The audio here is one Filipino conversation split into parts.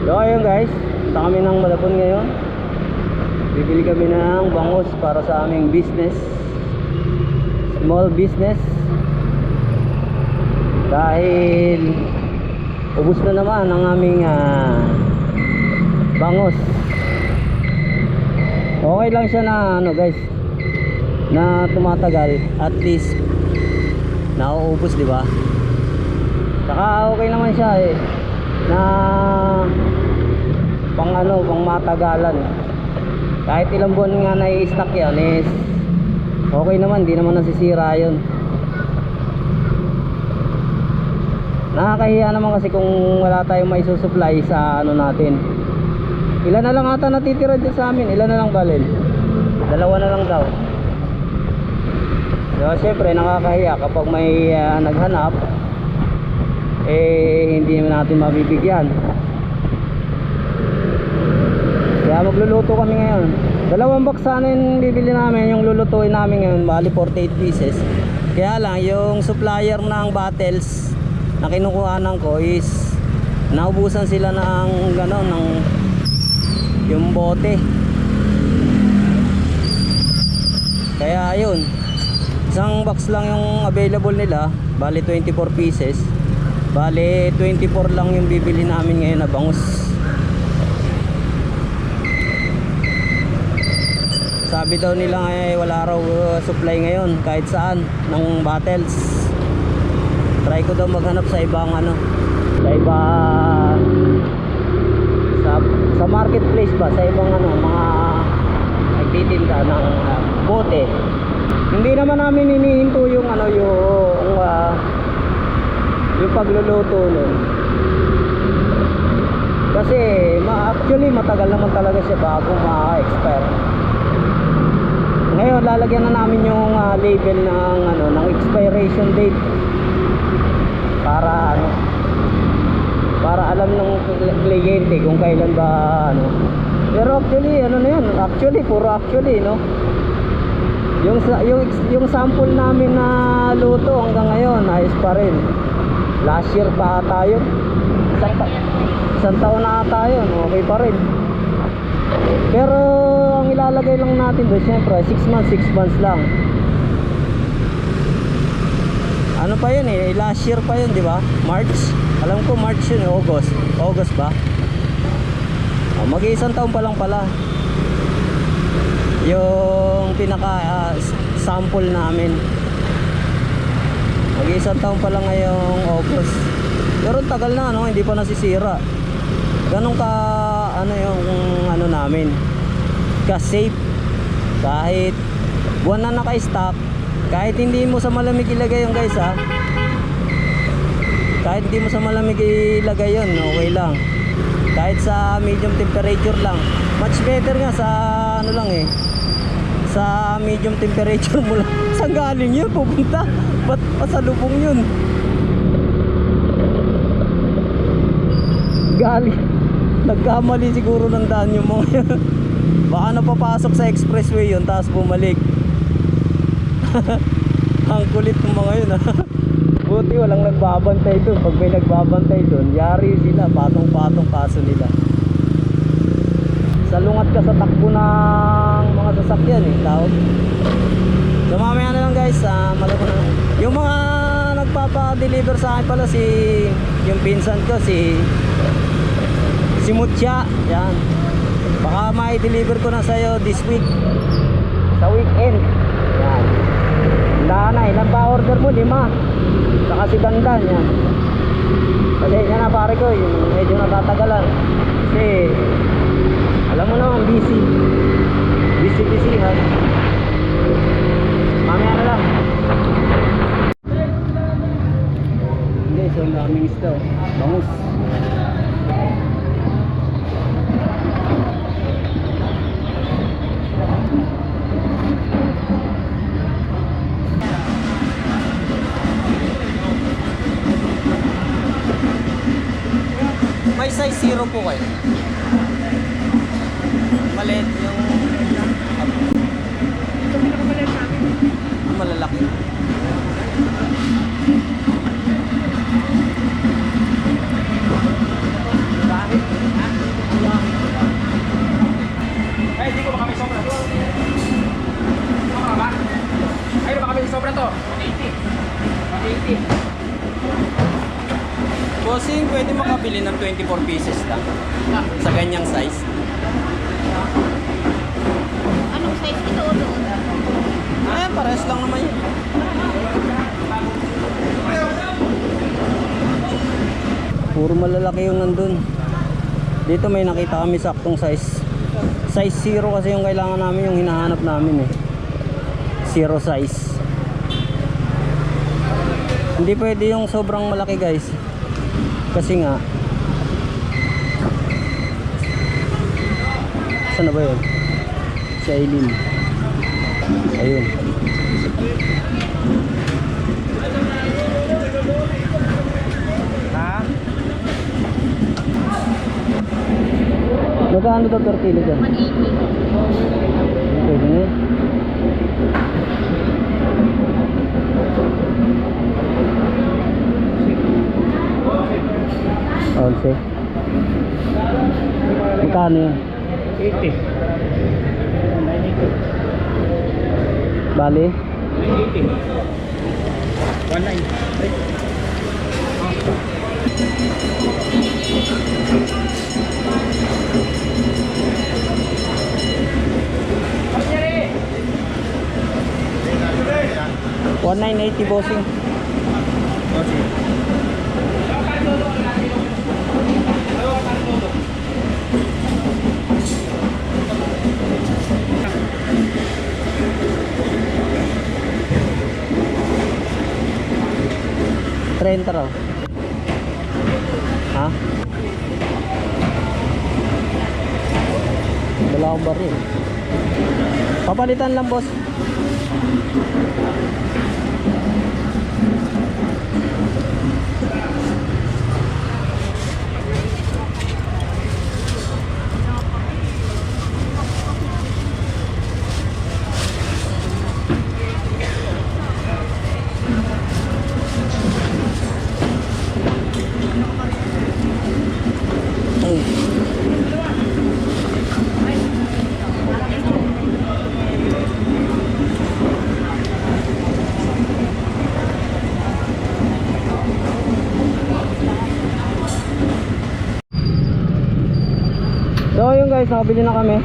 So ayun guys, punta kami ng Malabon ngayon. Bibili kami ng bangus para sa aming business, small business. Dahil ubos na naman ang aming bangus. Okay lang siya na ano guys, na tumatagal, at least nauubos, di ba? Saka okay naman siya na pang ano, pang matagalan. Kahit ilang buwan nga na-i-stock yan is okay naman, di naman nasisira yun. Nakakahiya naman kasi kung wala tayong maisusupply sa ano natin. Ilan na lang ata natitira dito sa amin? Ilan na lang balil? 2 na lang daw. So syempre nakakahiya kapag may naghanap, hindi natin mabibigyan. Kaya magluluto kami ngayon. 2 box sana yung bibili namin. Yung lulutuin namin ngayon bali 48 pieces. Kaya lang yung supplier ng bottles na kinukuhanan ko is naubusan sila ng gano'n, ng yung bote. Kaya ayun, isang box lang yung available nila, bali 24 pieces. Bali 24 lang yung bibili namin ngayon na bangus. Sabi daw nila wala raw supply ngayon kahit saan ng bottles. Try ko daw maghanap sa ibang ano, sa iba, sa marketplace ba, sa ibang ano, mga nagtitinda ng bote. Hindi naman namin inihinto yung ano, yung pagluluto nun. Kasi actually matagal naman talaga siya bago ma-expire. Ngayon lalagyan na namin yung label ng ano, ng expiration date para ano, para alam ng kliyente kung kailan ba ano. Pero actually ano na yun, actually puro actually, no. Yung sample namin na luto hanggang ngayon ayos pa rin. Last year pa tayo, isang taon na tayo, okay pa rin. Pero ang ilalagay lang natin doon syempre 6 months lang. Ano pa yun last year pa yun, di ba? March, alam ko March yun, August ba? Mag-iisang taon pa lang pala yung pinaka sample namin. Mag-iisang taon pa lang ngayong August. Pero tagal na, no? Hindi pa nasisira. Ganun ka ano yung ano namin, ka safe. Kahit buwan na naka-stock, kahit hindi mo sa malamig ilagay yun guys kahit hindi mo sa malamig ilagay yun, okay lang. Kahit sa medium temperature lang, much better nga sa ano lang sa medium temperature mo lang. Saan galing yun? Pupunta? Ba't pasalubong yun? Galing, nagkamali siguro ng daan yung mga yun. Baka napapasok sa expressway yun tapos bumalik. Ang kulit ng mga yun Buti walang nagbabantay doon. Pag may nagbabantay doon, yari sila, patong-patong kaso nila. Salungat ka sa takbo ng mga sasakyan tawag. So mamaya na lang guys, Malabon na. Yung mga nagpapa-deliver sa akin pala yung pinsan ko, si Mutya, yan. Baka may deliver ko na sa'yo this week, sa weekend. Yan. Daan ilan ba order mo? 5. Saka si Dandan yan. Pasensya na pare ko, yung medyo natatagalan. Kasi alam mo naman, busy ha. Mamaya na lang. Hindi, so ang daming isda, bangus. May size 0 po kayo. Maliit yung malalaki. Bakit? 24 pieces lang. Sa ganyang size. Anong size ito o doon? Parehas lang naman yun. Puro malalaki yung nandun. Dito may nakita kami saktong size. Size 0 kasi yung kailangan namin, yung hinahanap namin eh. 0 size. Hindi pwede yung sobrang malaki guys. Kasi nga saan na ba yun? Si Aileen. Ayun. Ha? Magkano daw per kilo dyan? 180. Pwede na yun. Onse. Magkano yun? 80. Bali? 80. 19. 1980 bossing. Trenta raw. Ha? Wala akong baril. Papalitan lang boss. So yun guys, nakabili na kami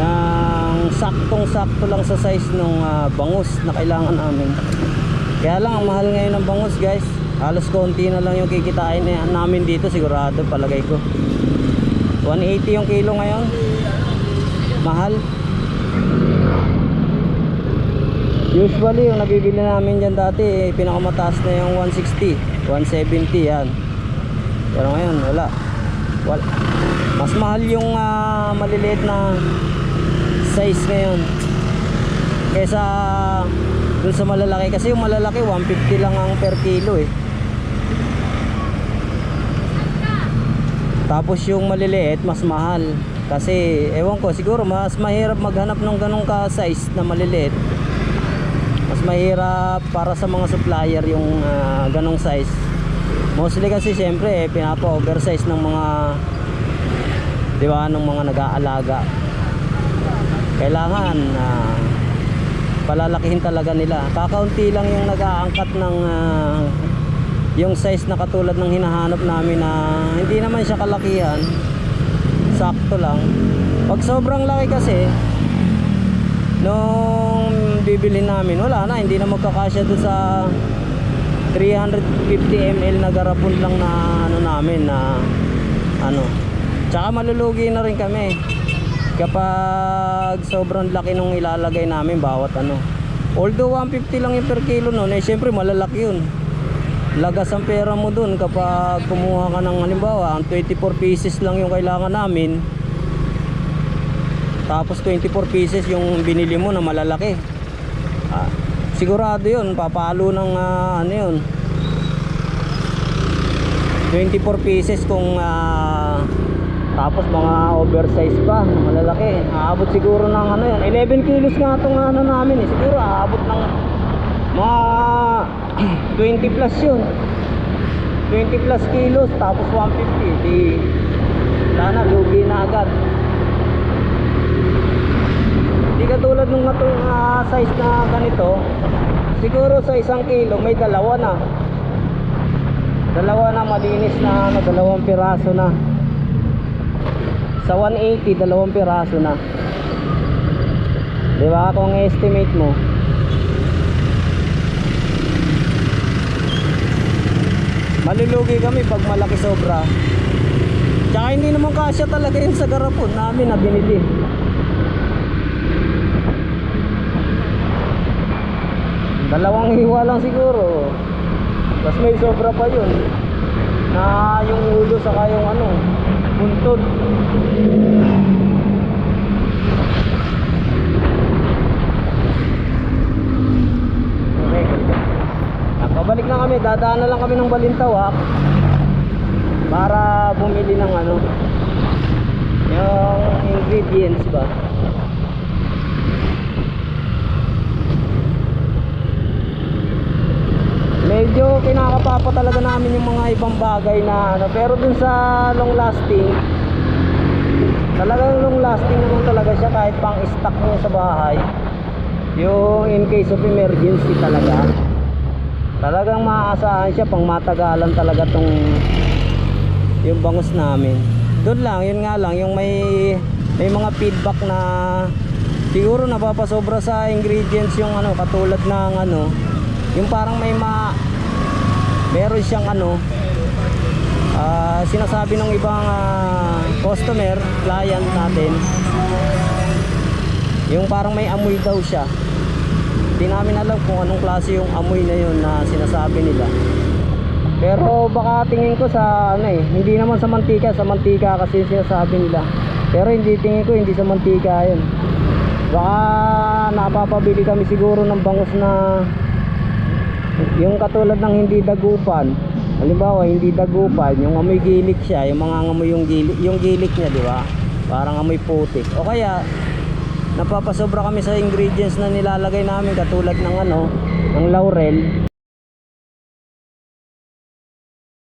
ng saktong-sakto lang sa size ng bangus na kailangan namin. Kaya lang ang mahal ngayon ng bangus guys. Halos konti na lang yung kikitain namin dito, sigurado palagay ko. 180 yung kilo ngayon. Mahal. Usually yung nabibili namin dyan dati, pinakamataas na yung 160, 170 yan. Pero ngayon wala. Mas mahal yung maliliit na size ngayon kaysa dun sa malalaki, kasi yung malalaki 150 lang ang per kilo eh. Tapos yung maliliit mas mahal kasi ewan ko, siguro mas mahirap maghanap ng ganong ka size na maliliit. Mas mahirap para sa mga supplier yung ganong size. Mostly kasi siyempre pinapa-oversize ng mga, di ba, ng mga nag-aalaga. Kailangan palalakihin talaga nila. Kakaunti lang yung nag-aangkat ng yung size na katulad ng hinahanap namin, na hindi naman siya kalakihan, sakto lang. Pag sobrang laki kasi nung bibili namin, wala na, hindi na magkakasya doon sa 350 ml na garapon lang na ano namin, na ano. Tsaka malulugi na rin kami kapag sobrang laki nung ilalagay namin bawat ano. Although 150 lang yung per kilo noon, eh syempre malalaki yun. Lagas ang pera mo dun kapag kumuha ka ng, halimbawa, ang 24 pieces lang yung kailangan namin, tapos 24 pieces yung binili mo na malalaki. Sigurado yun, papalo ng ano yun, 24 pieces kung tapos mga oversize pa, malalaki. Aabot siguro ng ano yun, 11 kilos nga itong ano namin eh. Siguro aabot ng mga 20 plus yun, 20 plus kilos, tapos 150, di wala na, lugi na agad. Di katulad nung size na ganito, siguro sa 1 kilo may dalawa na. Dalawa na malinis na ano, 2 piraso na. Sa 180, 2 piraso na. Diba kung estimate mo? Malulugi kami pag malaki sobra. Tsaka hindi naman kasya talaga yun sa garapon namin na binili. Dalawang hiwa lang siguro. Tapos may sobra pa yun. Na yung ulo saka yung ano, buntod. Okay. Pabalik na kami, dadaan na lang kami ng Balintawak para bumili ng ano, yung ingredients ba. Medyo kinakapapa talaga namin yung mga ibang bagay na ano, pero dun sa long lasting, talagang long lasting naman talaga siya kahit pang stock mo sa bahay. Yung in case of emergency talagang maaasahan siya, pang matagalan talaga tong yung bangus namin. Doon lang, yun nga lang, yung may mga feedback na siguro napapasobra sa ingredients yung ano, katulad ng ano, yung parang meron siyang ano, sinasabi ng ibang customer, client natin, yung parang may amoy daw siya. Hindi namin alam kung anong klase yung amoy na yun na sinasabi nila. Pero baka tingin ko sa ano hindi naman sa mantika kasi sinasabi nila. Pero hindi, tingin ko hindi sa mantika yun. Baka napapabili kami siguro ng bangus na yung katulad ng hindi dagupan. Halimbawa hindi dagupan, yung amoy gilik siya, yung mga amoy yung gilik niya, di ba? Parang amoy putik. O kaya napapasobra kami sa ingredients na nilalagay namin, katulad ng ano, ng laurel.